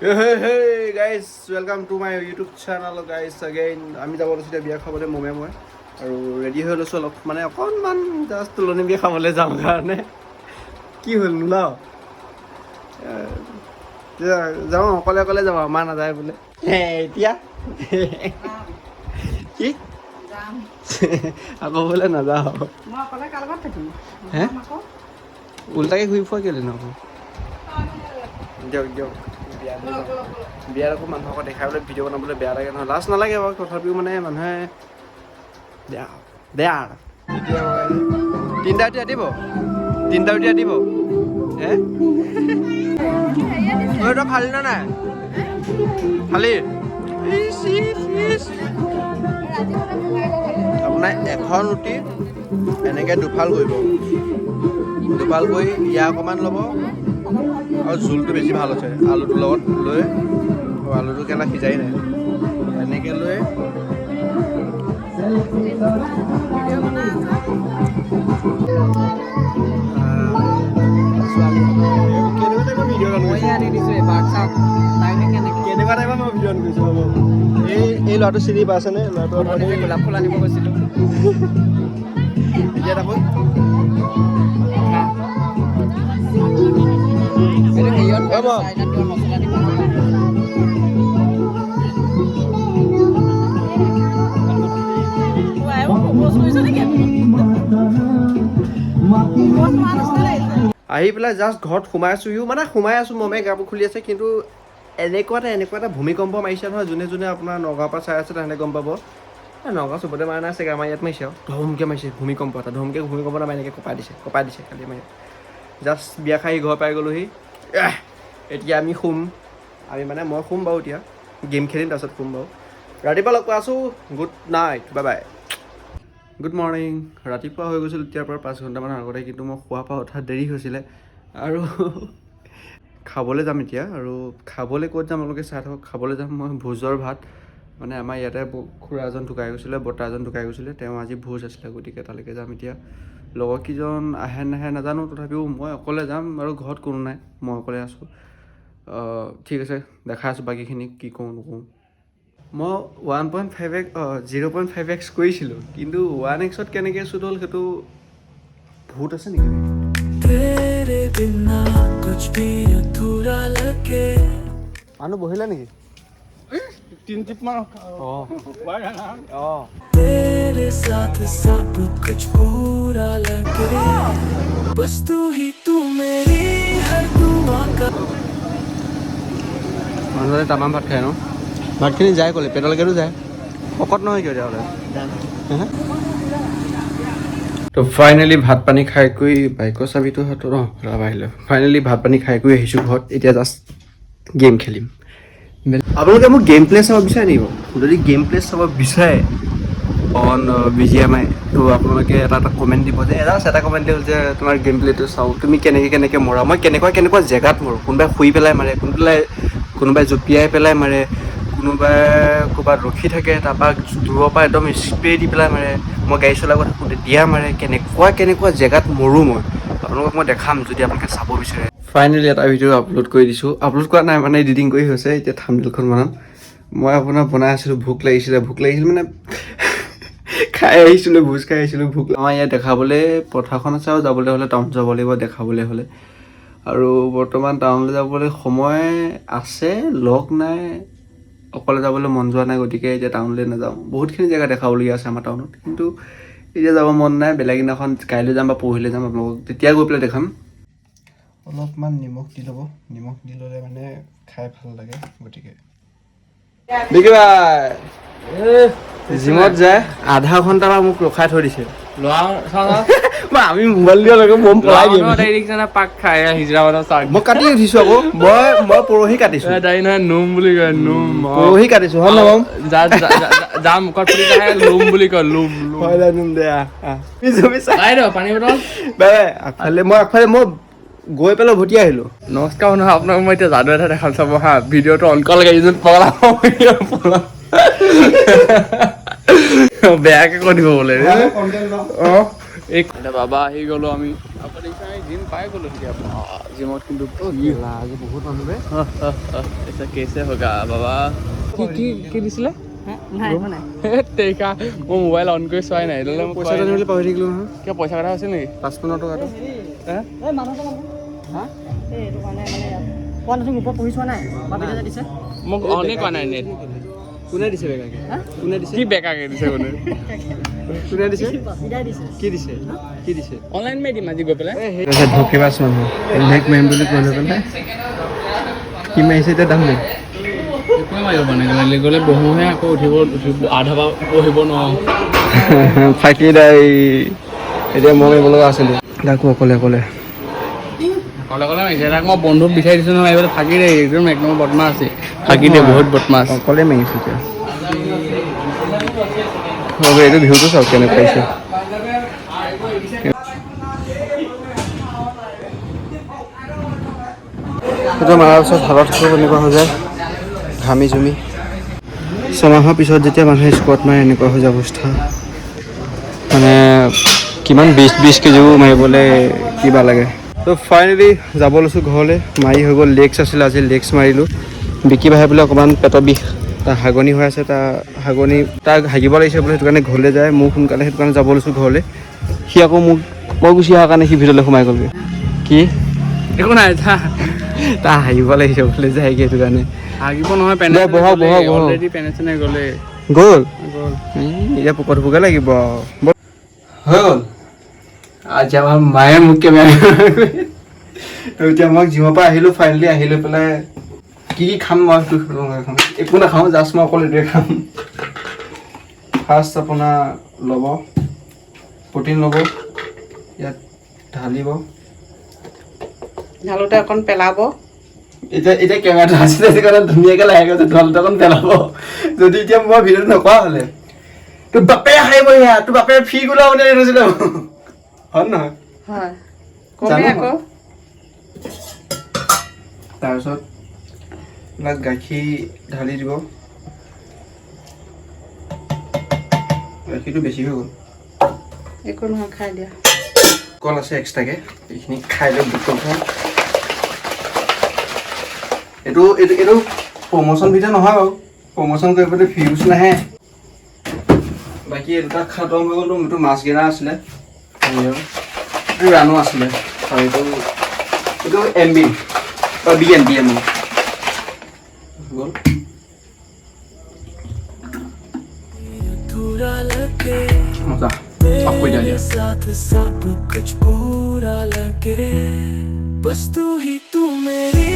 Hey guys, welcome to my YouTube channel guys again. আমি যাব লৈছোঁ বিয়া খাবলৈ মমে মই আৰু ৰেডি হৈ লৈছোঁ অলপ মানে অকণমান জাষ্ট তুলনি বিয়া খাবলৈ যাম কাৰণে কি হ'ল নোলাও যাওঁ অকলে অকলে যাওঁ মা নাযায় বোলে এতিয়া কি আকৌ বোলে নাযাওঁ হে উল্টাকৈ ঘূৰি ফুৰা কেলৈ নহ'ব দিয়ক দিয়ক বিয়াৰ আকৌ মানুহক দেখাবলৈ ভিডিঅ' বনাবলৈ বেয়া লাগে নহয় লাজ নালাগে বাৰু তথাপিও মানে মানুহে বেয়া এতিয়া তিনিটা উঠি ৰাতিব হে তই ফালি নে নাই ফালি আপোনাৰ এখন ৰুটি এনেকৈ দুফাল কৰিব দুফাল কৰি ইয়াৰ অকণমান ল'ব আৰু জোলটো বেছি ভাল আছে আলুটোৰ লগত লৈ আলুটো কেলা সিজাই নাই এনেকৈ লৈ এই ল'ৰাটো চিনি পাইছেনে ল'ৰাটো গোলাপ ফুল আনিব গৈছিলোঁ এতিয়া তাকো আহি পেলাই জাষ্ট ঘৰত সোমাই আছোহিও মানে সোমাই আছোঁ মমে কাপোৰ খুলি আছে কিন্তু এনেকুৱা এটা ভূমিকম্প মাৰিছে নহয় যোনে যোনে আপোনাৰ নগাঁৱৰ পৰা চাই আছে তাহাঁতে গম পাব নগাঁও চবতে মাৰা নাই চাগে আমাৰ ইয়াত মাৰিছে আৰু ধমকৈ মাৰিছে ভূমিকম্প এটা ভূমিকম্প নামাৰি এনেকৈ কপাই দিছে খালি মাৰি জাষ্ট বিয়া খাই ঘৰ পাই গ'লোহি এতিয়া আমি মই শুম বাৰু এতিয়া গেম খেলিম তাৰপিছত শুম বাৰু ৰাতিপুৱা লগ পাই আছোঁ good night bye bye good morning ৰাতিপুৱা হৈ গৈছিল এতিয়াৰ পৰা 5 ঘণ্টামান আগতে কিন্তু মই খোৱা পৰা উঠা দেৰি হৈছিলে আৰু খাবলৈ যাম এতিয়া আৰু খাবলৈ ক'ত যাম আপোনালোকে চাই থাকক খাবলৈ যাম মই ভোজৰ ভাত মানে আমাৰ ইয়াতে খুৰা এজন ঢুকাই গৈছিলে বৰ্তা এজন ঢুকাই গৈছিলে তেওঁ আজি ভোজ আছিলে গতিকে তালৈকে যাম এতিয়া লগৰ কেইজন আহে নাহে নাজানো তথাপিও মই অকলে যাম আৰু ঘৰত কোনো নাই মই অকলে আছোঁ ঠিক আছে দেখাই আছোঁ বাকীখিনি কি কওঁ নকওঁ মই 0.5x কৰিছিলোঁ কিন্তু 1xত কেনেকৈ শ্বুট হ'ল সেইটো ভূত আছে নেকি মানুহ বহিলে নেকি মানুহজনে তামাম ভাত খায় ন ভাতখিনি যায় ক'লে পেটলৈকেতো যায় শকত নহয় কিয় তেতিয়াহ'লে তো ফাইনেলি ভাত পানী খাই কৰি বাইকৰ চাবিটো হাতত আহিলে ফাইনেলি ভাত পানী খাই কৰি আহিছোঁ ঘৰত এতিয়া জাষ্ট গেম খেলিম আপোনালোকে মোক গেম প্লে চাব বিচাৰে নেকি যদি গেম প্লে চাব বিচাৰে অন BGMI তো আপোনালোকে এটা কমেণ্ট দিব যে এটা কমেণ্ট দিওঁ যে তোমাৰ গেম প্লেটো চাওঁ তুমি কেনেকৈ মৰা মই কেনেকুৱা জেগাত মৰোঁ কোনোবাই শুই পেলাই মাৰে কোনোবাই জঁপিয়াই পেলাই মাৰে কোনোবাই ক'ৰবাত ৰখি থাকে তাৰপৰা দূৰৰ পৰা একদম স্প্ৰে দি পেলাই মাৰে মই গাড়ী চলাব থাকোঁ তেতিয়া মাৰে কেনেকুৱা জেগাত মৰোঁ মই আপোনালোকক মই দেখাম যদি আপোনালোকে চাব বিচাৰে ফাইনেলি এটা ভিডিঅ' আপলোড কৰি দিছোঁ আপলোড কৰা নাই মানে এডিটিং কৰি হৈছে এতিয়া থাম্বনেইলখন বনাম মই আপোনাৰ বনাই আছিলোঁ ভোক লাগিছিল মানে খাই আহিছিলোঁ ভোজ খাই আহিছিলোঁ আমাৰ ইয়াত দেখাবলৈ পথাৰখন আছে আৰু যাবলৈ হ'লে টাউন যাব লাগিব দেখাবলৈ হ'লে আৰু বৰ্তমান টাউনলৈ যাবলৈ সময় আছে লগ নাই অকলে যাবলৈ মন যোৱা নাই গতিকে এতিয়া টাউনলৈ নাযাওঁ বহুতখিনি জেগা দেখাবলগীয়া আছে আমাৰ টাউনত কিন্তু এতিয়া যাব মন নাই বেলেগ দিনাখন কাইলৈ যাম বা পৰহিলৈ যাম আপোনালোকক তেতিয়া গৈ পেলাই দেখাম অলপমান নিমখ দি ল'ব নিমখ দি ল'লে মানে খাই ভাল লাগে গতিকে জিমত যায় আধা ঘণ্টামান মোক ৰখাই থৈ দিছে আমি মোবাইল দিয়া লগে মই পলাই দিম মই কাটি উঠিছোঁ আকৌ মই পৰহি কাটিছোঁ পৰহি কাটিছোঁ হয় নহয় যাম মুখত ফুলি যায় লুম বুলি কয় লুম আগফালে মই গৈ পেলাই উভতি আহিলোঁ নমস্কাৰ নহয় আপোনাক মই এতিয়া যাদু এটা দেখাম চাব হা ভিডিঅ'টো অন কৰা লাগে এইজন পগলা বেয়াকে কৈ দিব বোলে বাবা আহি গ'লো আমি জিম পাই গ'লো এতিয়া জিমত কিন্তু আজি বহুত মানুহ বে ऐसा कैसे होगा बाबा কি দিছিলে নাই একো নাই তেৰিকা মই মোবাইল অন কৰি চোৱাই নাই এইডালে মই পইচা জানিবলৈ পাহৰি থাকিলোঁ নহয় কিয় পইচা কথা আছিল নেকি 55 টকাটো এই মানুহটো হা এই এইটো কাৰণে কোৱা নাছিল ওপৰত পঢ়ি চোৱা নাই বা ভিডিঅ' যে দিছে মোক অনেই কোৱা নাই নেট কোনে দিছে বেগাকে হা কোনে দিছে কি বেকাকে দিছে কোনে কোনে দিছে ভিডিঅ' দিছে কি দিছে কি দিছে অনলাইন মাৰি দিম আজি গৈ পেলাই ধকিবাছ মানুহ নেক মাৰিম বুলি কৈ লৈ পেলাই কি মাৰিছে এতিয়া দাম নাই একোৱে মাৰিব পৰা নাই গ'লে বহোহে আকৌ উঠিব আধা পৰা বহিব নোৱাৰোঁ ফাঁকি দাই এতিয়া মই মাৰিব লগা আছিলোঁ তাকো অকলে অকলে অকলে অকলে মাৰিছে তাক মই বন্ধুক বিচাৰি দিছোঁ নহয় এইবিলাক ফাঁকি দে একদম এক নম্বৰ বদমাছ আছে ফাঁকি দিয়ে বহুত বদমাছ অকলে মাৰিছোঁ এতিয়া হ'ব এইটো ভিউটো চাওক কেনেকৈ পাইছে সেইটো মাৰাৰ পিছত ভালত খুব এনেকুৱা হৈ যায় ঘামি জুমি ছমাহৰ পিছত যেতিয়া মানুহে স্কোৱাড মাৰে এনেকুৱা হৈ যায় অৱস্থা মানে কিমান 20 কেজিও মাৰিবলৈ কিবা লাগে তো ফাইনেলি যাব লৈছোঁ ঘৰলৈ মাৰি হৈ গ'ল লেগছ আছিলে আজি লেগছ মাৰিলোঁ বিকি ভাই বোলে অকণমান পেটৰ বিষ তাৰ হাগনি হৈ আছে তাক হাগিব লাগিছে বোলে সেইটো কাৰণে ঘৰলৈ যায় মোক সোনকালে সেইটো কাৰণে যাব লৈছোঁ ঘৰলৈ সি আকৌ মোক মই গুচি অহাৰ কাৰণে সি ভিতৰলৈ সোমাই গ'লগৈ কি একো নাই তাৰ হাগিব লাগিছে বোলে যায়গৈ সেইটো কাৰণে হাগিব নহয় দে, বহক, বহক, বহক। অলৰেডি পেনে চেনে গ'লে গ'ল গ'ল এতিয়া পোকে লাগিব হৈ গ'ল আজি আমাৰ মায়ে মোক কেমেৰা এতিয়া মই জিমৰ পৰা আহিলোঁ ফাইনেলি আহি লৈ পেলাই কি খাম মই একো নাখাওঁ জাষ্ট মই অকল এইটোৱে খাম ফাৰ্ষ্ট আপোনাৰ ল'ব প্ৰটিন ল'ব ইয়াত ঢালিব ঢালোতে অকণ পেলাব এতিয়া কেমেৰাটো আছিলে সেইকাৰণে ধুনীয়াকৈ লাহেকৈ ঢালোতে অকণ পেলাব যদি এতিয়া মই ভিডিঅ'টো নকৰা হ'লে তোৰ বাপে খাই বঢ়িয়া তোৰ বাপে ফি গোলাব নে থৈছিলে হয় নহয় হয় জানো কমে আকৌ তাৰপিছত তাত গাখীৰ ঢালি দিব গাখীৰটো বেছি হৈ গ'ল একো নহয় খাই দিয়া কল আছে এক্সট্ৰাকৈ এইখিনি খাই লৈ বুট খাওঁ এইটো প্ৰমোশ্যন ভিডিঅ' নহয় বাৰু প্ৰমোশ্যন কৰিবলৈ ভিউজ নাহে বাকী এই দুটা খতম হৈ গ'ল এইটো মাছ গেৰা আছিলে এইটো ৰাণো আছিলে আৰু এইটো এম বি BN গ'ল মজা অফ কৰি দিয়া साथ सब कुछ पूरा लगे बस तू ही तू मेरी